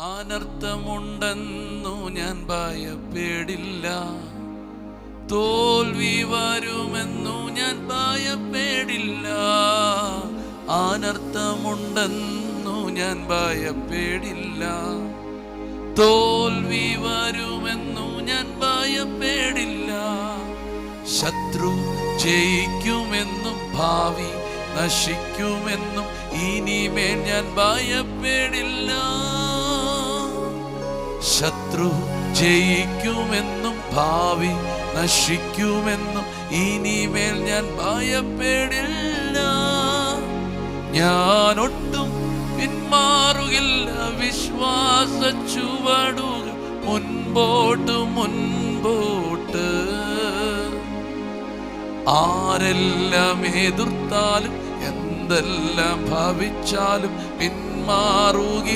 അനർത്ഥമുണ്ടെന്നു ഞാൻ ഭയപ്പെടില്ല, തോൽവി വരുമെന്നു ഞാൻ ഭയപ്പെടില്ല. അനർത്ഥമുണ്ടെന്നു ഞാൻ ഭയപ്പെടില്ല, തോൽവി വരുമെന്നു ഞാൻ ഭയപ്പെടില്ല. ശത്രു ജയിക്കുമെന്നും ഭാവി നശിക്കുമെന്നും ഇനിമേൽ ഞാൻ ഭയപ്പെടില്ല. ശത്രു ജയിക്കുമെന്നും ഭാവി നശിക്കുമെന്നും ഇനിമേൽ ഞാൻ ഭയപ്പെടില്ല. ഞാനൊട്ടും പിന്മാറുകില്ല, വിശ്വാസ ചുവടുകൾ മുൻപോട്ട് മുൻപോട്ട്. ആരെല്ലാം എതിർത്താലും എന്തെല്ലാം ഭാവിച്ചാലും പിന്മാറുകില്ലിനി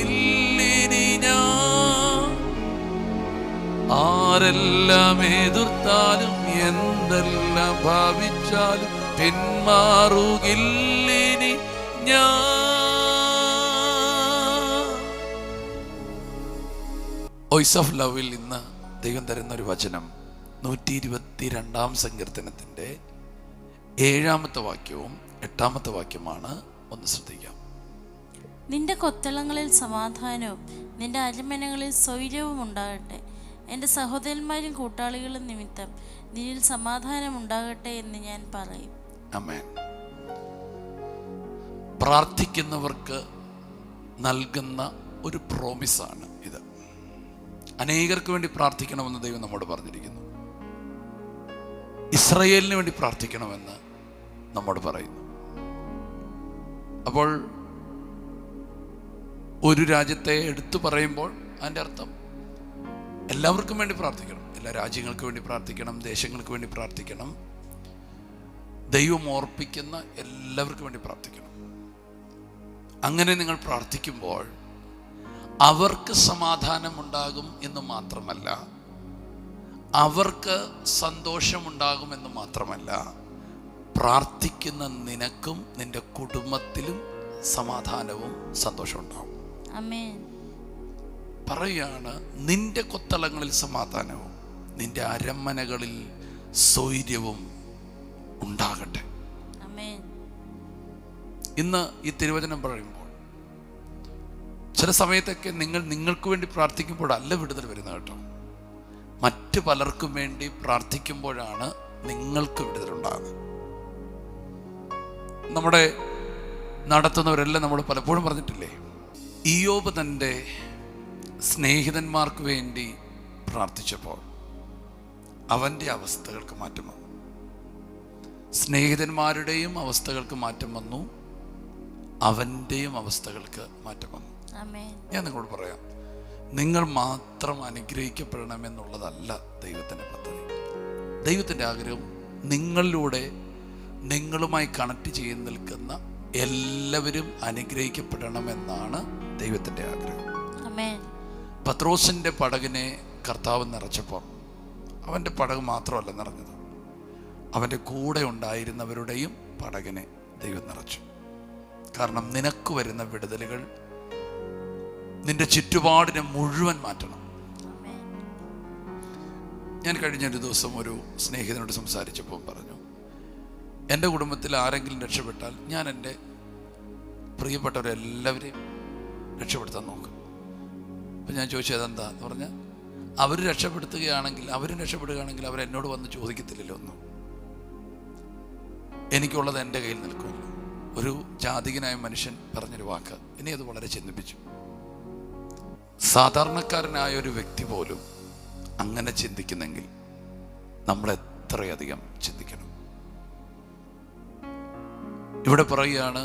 ഞാൻ. ആരെല്ലാം എതിർത്താലും എന്തെല്ലാം ഭാവിച്ചാലും പിന്മാറുകില്ലിനി ഞാൻ. വോയിസ് ഓഫ് ലവിൽ ഇന്ന് ദൈവം തരുന്ന ഒരു വചനം 122 സങ്കീർത്തനത്തിൻ്റെ 7-ാമത്തെ വാക്യവും 8-ാമത്തെ വാക്യമാണ്. ഒന്ന് ശ്രദ്ധിക്കാം. നിന്റെ കൊത്തളങ്ങളിൽ സമാധാനവും നിന്റെ അരമനകളിൽ സ്വൈര്യവും ഉണ്ടാകട്ടെ. എൻ്റെ സഹോദരന്മാരും കൂട്ടാളികളും നിമിത്തം നിന്നിൽ സമാധാനം ഉണ്ടാകട്ടെ എന്ന് ഞാൻ പറയും. ആമേൻ. പ്രാർത്ഥിക്കുന്നവർക്ക് നൽകുന്ന ഒരു പ്രോമിസാണ് ഇത്. അനേകർക്ക് വേണ്ടി പ്രാർത്ഥിക്കണമെന്ന് ദൈവം നമ്മോട് പറഞ്ഞിരിക്കുന്നു. ഇസ്രായേലിന് വേണ്ടി പ്രാർത്ഥിക്കണമെന്ന് നമ്മോട് പറയുന്നു. അപ്പോൾ ഒരു രാജ്യത്തെ എടുത്തു പറയുമ്പോൾ അതിൻ്റെ അർത്ഥം എല്ലാവർക്കും വേണ്ടി പ്രാർത്ഥിക്കണം, എല്ലാ രാജ്യങ്ങൾക്ക് വേണ്ടി പ്രാർത്ഥിക്കണം, ദേശങ്ങൾക്ക് വേണ്ടി പ്രാർത്ഥിക്കണം, ദൈവം ഓർപ്പിക്കുന്ന എല്ലാവർക്കും വേണ്ടി പ്രാർത്ഥിക്കണം. അങ്ങനെ നിങ്ങൾ പ്രാർത്ഥിക്കുമ്പോൾ അവർക്ക് സമാധാനമുണ്ടാകും എന്ന് മാത്രമല്ല, അവർക്ക് സന്തോഷമുണ്ടാകുമെന്ന് മാത്രമല്ല, പ്രാർത്ഥിക്കുന്ന നിനക്കും നിന്റെ കുടുംബത്തിലും സമാധാനവും സന്തോഷവും ഉണ്ടാകും. ആമേൻ. പറയുകയാണ്, നിന്റെ കൊത്തളങ്ങളിൽ സമാധാനവും നിന്റെ അരമനകളിൽ സ്വൈര്യവും ഉണ്ടാകട്ടെ. ആമേൻ. ഇന്ന് ഈ തിരുവചനം പറയുമ്പോൾ ചില സമയത്തൊക്കെ നിങ്ങൾക്ക് വേണ്ടി പ്രാർത്ഥിക്കുമ്പോഴല്ല വിടുതൽ വരുന്നത് കേട്ടോ. മറ്റു പലർക്കും വേണ്ടി പ്രാർത്ഥിക്കുമ്പോഴാണ് നിങ്ങൾക്ക് വിടുതലുണ്ടാകുന്നത്. നമ്മുടെ നടത്തുന്നവരെല്ലാം നമ്മൾ പലപ്പോഴും പറഞ്ഞിട്ടില്ലേ, ഇയ്യോബ് തൻ്റെ സ്നേഹിതന്മാർക്ക് വേണ്ടി പ്രാർത്ഥിച്ചപ്പോൾ അവൻ്റെ അവസ്ഥകൾക്ക് മാറ്റം വന്നു. സ്നേഹിതന്മാരുടെയും അവസ്ഥകൾക്ക് മാറ്റം വന്നു, അവൻ്റെയും അവസ്ഥകൾക്ക് മാറ്റം വന്നു. ഞാൻ നിങ്ങളോട് പറയാം, നിങ്ങൾ മാത്രം അനുഗ്രഹിക്കപ്പെടണമെന്നുള്ളതല്ല ദൈവത്തിൻ്റെ പദ്ധതി. ദൈവത്തിൻ്റെ ആഗ്രഹം നിങ്ങളിലൂടെ നിങ്ങളുമായി കണക്ട് ചെയ്ത് നിൽക്കുന്ന എല്ലാവരും അനുഗ്രഹിക്കപ്പെടണമെന്നാണ് ദൈവത്തിൻ്റെ ആഗ്രഹം. പത്രോസിൻ്റെ പടകിനെ കർത്താവ് നിറച്ചപ്പോൾ അവൻ്റെ പടക് മാത്രമല്ല നിറഞ്ഞത്, അവൻ്റെ കൂടെ ഉണ്ടായിരുന്നവരുടെയും പടകിനെ ദൈവം നിറച്ചു. കാരണം നിനക്ക് വരുന്ന വിടുതലുകൾ നിന്റെ ചുറ്റുപാടിനെ മുഴുവൻ മാറ്റണം. ഞാൻ കഴിഞ്ഞൊരു ദിവസം ഒരു സ്നേഹിതനോട് സംസാരിച്ചപ്പോൾ പറഞ്ഞു, എൻ്റെ കുടുംബത്തിൽ ആരെങ്കിലും രക്ഷപ്പെട്ടാൽ ഞാൻ എൻ്റെ പ്രിയപ്പെട്ടവരെല്ലാവരെയും രക്ഷപ്പെടുത്താൻ നോക്കും. അപ്പം ഞാൻ ചോദിച്ചു, അതെന്താ എന്ന് പറഞ്ഞാൽ, അവർ രക്ഷപ്പെടുകയാണെങ്കിൽ അവരെന്നോട് വന്ന് ചോദിക്കത്തില്ലല്ലോ ഒന്നും. എനിക്കുള്ളത് എൻ്റെ കയ്യിൽ നിൽക്കുമല്ലോ. ഒരു ജാതികനായ മനുഷ്യൻ പറഞ്ഞൊരു വാക്ക് എന്നെ അത് വളരെ ചിന്തിപ്പിച്ചു. സാധാരണക്കാരനായ ഒരു വ്യക്തി പോലും അങ്ങനെ ചിന്തിക്കുന്നെങ്കിൽ നമ്മൾ എത്രയധികം ചിന്തിക്കണം. ഇവിടെ പറയുകയാണ്,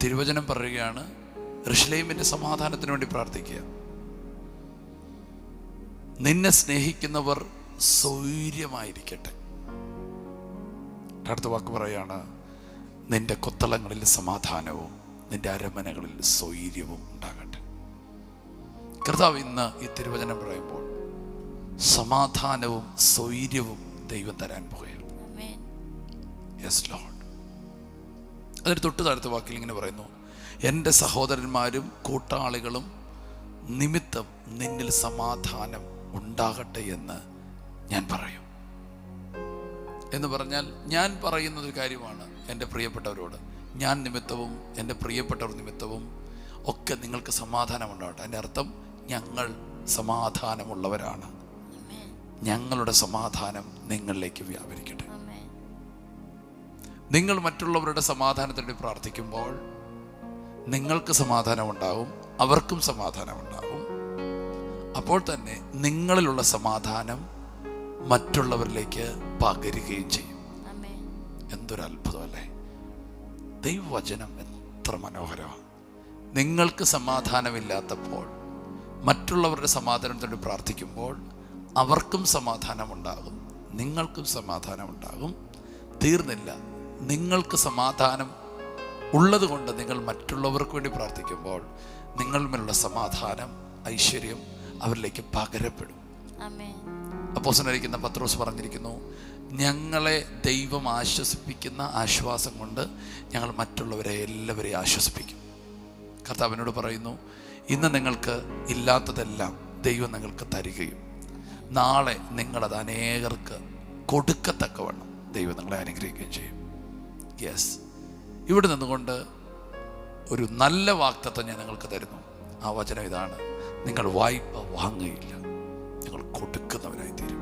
തിരുവചനം പറയുകയാണ്, യെരൂശലേമിന്റെ സമാധാനത്തിന് വേണ്ടി പ്രാർത്ഥിക്കുക. നിന്നെ സ്നേഹിക്കുന്നവർ സ്വൈര്യമായിരിക്കട്ടെ. അടുത്ത വാക്ക് പറയാണ്, നിന്റെ കൊത്തളങ്ങളിൽ സമാധാനവും നിന്റെ അരമനകളിൽ സ്വൈര്യവും ഉണ്ടാകട്ടെ. കർത്താവ് ഇന്ന് ഈ തിരുവചനം പറയുമ്പോൾ സമാധാനവും സ്വൈര്യവും ദൈവം തരാൻ പോകുകയാണ്. Yes Lord. അതിന് തൊട്ട് താഴത്തെ വാക്കിൽ ഇങ്ങനെ പറയുന്നു, എൻ്റെ സഹോദരന്മാരും കൂട്ടാളികളും നിമിത്തം നിന്നിൽ സമാധാനം ഉണ്ടാകട്ടെ എന്ന് ഞാൻ പറയും. എന്ന് പറഞ്ഞാൽ ഞാൻ പറയുന്നൊരു കാര്യമാണ് എൻ്റെ പ്രിയപ്പെട്ടവരോട്. ഞാൻ നിമിത്തവും എൻ്റെ പ്രിയപ്പെട്ടവർ നിമിത്തവും ഒക്കെ നിങ്ങൾക്ക് സമാധാനം ഉണ്ടാകട്ടെ. എൻ്റെ അർത്ഥം ഞങ്ങൾ സമാധാനമുള്ളവരാണ്. ഞങ്ങളുടെ സമാധാനം നിങ്ങളിലേക്ക് വ്യാപരിക്കട്ടെ. നിങ്ങൾ മറ്റുള്ളവരുടെ സമാധാനത്തിന് വേണ്ടി പ്രാർത്ഥിക്കുമ്പോൾ നിങ്ങൾക്ക് സമാധാനം ഉണ്ടാകും, അവർക്കും സമാധാനം ഉണ്ടാകും. അപ്പോൾ തന്നെ നിങ്ങളിലുള്ള സമാധാനം മറ്റുള്ളവരിലേക്ക് പകരുകയും ചെയ്യും. എന്തൊരു അത്ഭുതമല്ലേ! ദൈവവചനം എത്ര മനോഹരമാണ്. നിങ്ങൾക്ക് സമാധാനമില്ലാത്തപ്പോൾ മറ്റുള്ളവരുടെ സമാധാനത്തിന് പ്രാർത്ഥിക്കുമ്പോൾ അവർക്കും സമാധാനമുണ്ടാകും, നിങ്ങൾക്കും സമാധാനമുണ്ടാകും. തീർന്നില്ല, നിങ്ങൾക്ക് സമാധാനം ഉള്ളത് കൊണ്ട് നിങ്ങൾ മറ്റുള്ളവർക്ക് വേണ്ടി പ്രാർത്ഥിക്കുമ്പോൾ നിങ്ങളുള്ള സമാധാനം, ഐശ്വര്യം അവരിലേക്ക് പകരപ്പെടും. അപ്പോസ്തലനായിരിക്കുന്ന പത്രോസ് പറഞ്ഞിരിക്കുന്നു, ഞങ്ങളെ ദൈവം ആശ്വസിപ്പിക്കുന്ന ആശ്വാസം കൊണ്ട് ഞങ്ങൾ മറ്റുള്ളവരെ എല്ലാവരെയും ആശ്വസിപ്പിക്കും. കർത്താവിനോട് പറയുന്നു, ഇന്ന് നിങ്ങൾക്ക് ഇല്ലാത്തതെല്ലാം ദൈവം നിങ്ങൾക്ക് തരികയും നാളെ നിങ്ങളത് അനേകർക്ക് കൊടുക്കത്തക്കവണ്ണം ദൈവം നിങ്ങളെ അനുഗ്രഹിക്കുകയും ചെയ്യും. യെസ്, ഇവിടെ നിന്നുകൊണ്ട് ഒരു നല്ല വാഗ്ദത്തം ഞാൻ നിങ്ങൾക്ക് തരുന്നു. ആ വചനം ഇതാണ്: നിങ്ങൾ വായ്പ വാങ്ങുകയില്ല, നിങ്ങൾ കൊടുക്കുന്നവരായി തീരും.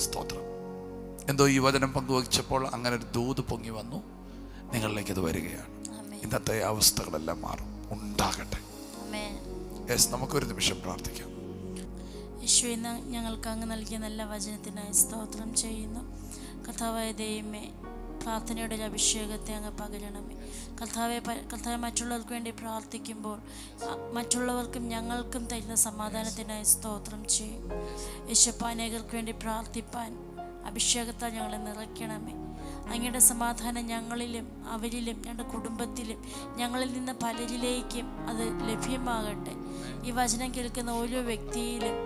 സ്തോത്രം. എന്തോ ഈ വചനം പങ്കുവച്ചപ്പോൾ അങ്ങനെ ഒരു ദൂത് പൊങ്ങി വന്നു, നിങ്ങളിലേക്ക് അത് വരികയാണ്. ഇന്നത്തെ അവസ്ഥകളെല്ലാം മാറും, ഉണ്ടാകട്ടെ. യെസ്, നമുക്കൊരു നിമിഷം പ്രാർത്ഥിക്കാം. യേശുവേ, ഞങ്ങൾക്ക് അങ്ങ് നൽകിയ നല്ല വചനത്തിനായി സ്തോത്രം ചെയ്യുന്നു. കർത്താവായ ദൈവമേ, പ്രാർത്ഥനയുടെ ഒരു അഭിഷേകത്തെ അങ്ങ് പകരണമേ. കർത്താവെ, മറ്റുള്ളവർക്ക് വേണ്ടി പ്രാർത്ഥിക്കുമ്പോൾ മറ്റുള്ളവർക്കും ഞങ്ങൾക്കും തരുന്ന സമാധാനത്തിനായി സ്തോത്രം ചെയ്യും. യേശുപ്പ, അനേകർക്ക് വേണ്ടി പ്രാർത്ഥിപ്പാൻ അഭിഷേകത്താൽ ഞങ്ങളെ നിറയ്ക്കണമേ. അങ്ങയുടെ സമാധാനം ഞങ്ങളിലും അവരിലും ഞങ്ങളുടെ കുടുംബത്തിലും ഞങ്ങളിൽ നിന്ന് പലരിലേക്കും അത് ലഭ്യമാകട്ടെ. ഈ വചനം കേൾക്കുന്ന ഓരോ വ്യക്തിയിലും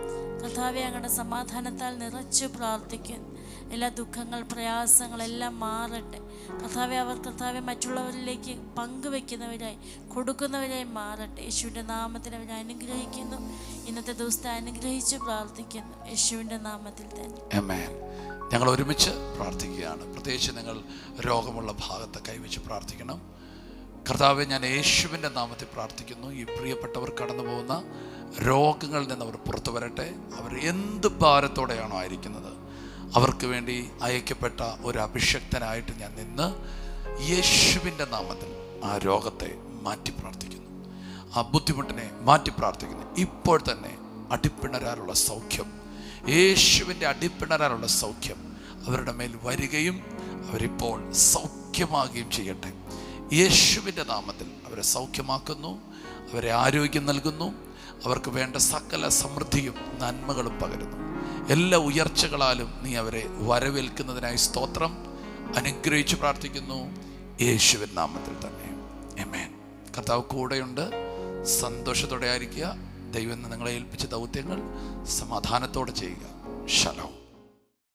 കർത്താവെ, അങ്ങയുടെ സമാധാനത്താൽ നിറച്ച് പ്രാർത്ഥിക്കുന്നു. എല്ലാ ദുഃഖങ്ങൾ, പ്രയാസങ്ങളെല്ലാം മാറട്ടെ. കർത്താവെ മറ്റുള്ളവരിലേക്ക് പങ്കുവെക്കുന്നവരായി, കൊടുക്കുന്നവരായി മാറട്ടെ. യേശുവിൻ്റെ നാമത്തിൽ അവരെ അനുഗ്രഹിക്കുന്നു. ഇന്നത്തെ ദിവസത്തെ അനുഗ്രഹിച്ച് പ്രാർത്ഥിക്കുന്നു, യേശുവിൻ്റെ നാമത്തിൽ തന്നെ. ആമേൻ. ഞങ്ങൾ ഒരുമിച്ച് പ്രാർത്ഥിക്കുകയാണ്. പ്രത്യേകിച്ച് നിങ്ങൾ രോഗമുള്ള ഭാഗത്ത് കൈവച്ച് പ്രാർത്ഥിക്കണം. കർത്താവെ, ഞാൻ യേശുവിൻ്റെ നാമത്തിൽ പ്രാർത്ഥിക്കുന്നു. ഈ പ്രിയപ്പെട്ടവർ കടന്നു പോകുന്ന രോഗങ്ങളിൽ നിന്ന് അവർ പുറത്തു വരട്ടെ. അവർ എന്ത് ഭാരത്തോടെയാണോ ആയിരിക്കുന്നത്, അവർക്ക് വേണ്ടി അയക്കപ്പെട്ട ഒരു അഭിഷക്തനായിട്ട് ഞാൻ നിന്ന് യേശുവിൻ്റെ നാമത്തിൽ ആ രോഗത്തെ മാറ്റി പ്രാർത്ഥിക്കുന്നു, ആ ബുദ്ധിമുട്ടിനെ മാറ്റി പ്രാർത്ഥിക്കുന്നു. ഇപ്പോൾ തന്നെ അടിപ്പിണരാനുള്ള സൗഖ്യം, യേശുവിൻ്റെ അടിപ്പിണരാനുള്ള സൗഖ്യം അവരുടെ മേൽ വരികയും അവരിപ്പോൾ സൗഖ്യമാകുകയും ചെയ്യട്ടെ. യേശുവിൻ്റെ നാമത്തിൽ അവരെ സൗഖ്യമാക്കുന്നു, അവരെ ആരോഗ്യം നൽകുന്നു, അവർക്ക് വേണ്ട സകല സമൃദ്ധിയും നന്മകളും പകരുന്നു. എല്ലാ ഉയർച്ചകളാലും നീ അവരെ വരവേൽക്കുന്നതിനായി സ്തോത്രം. അനുഗ്രഹിച്ച് പ്രാർത്ഥിക്കുന്നു, യേശുവിൻ നാമത്തിൽ തന്നെ. ആമേൻ. കർത്താവ് കൂടെയുണ്ട്. സന്തോഷത്തോടെ ആയിരിക്കുക. ദൈവം നിങ്ങളെ ഏൽപ്പിച്ച ദൗത്യങ്ങൾ സമാധാനത്തോടെ ചെയ്യുക. ശലോം.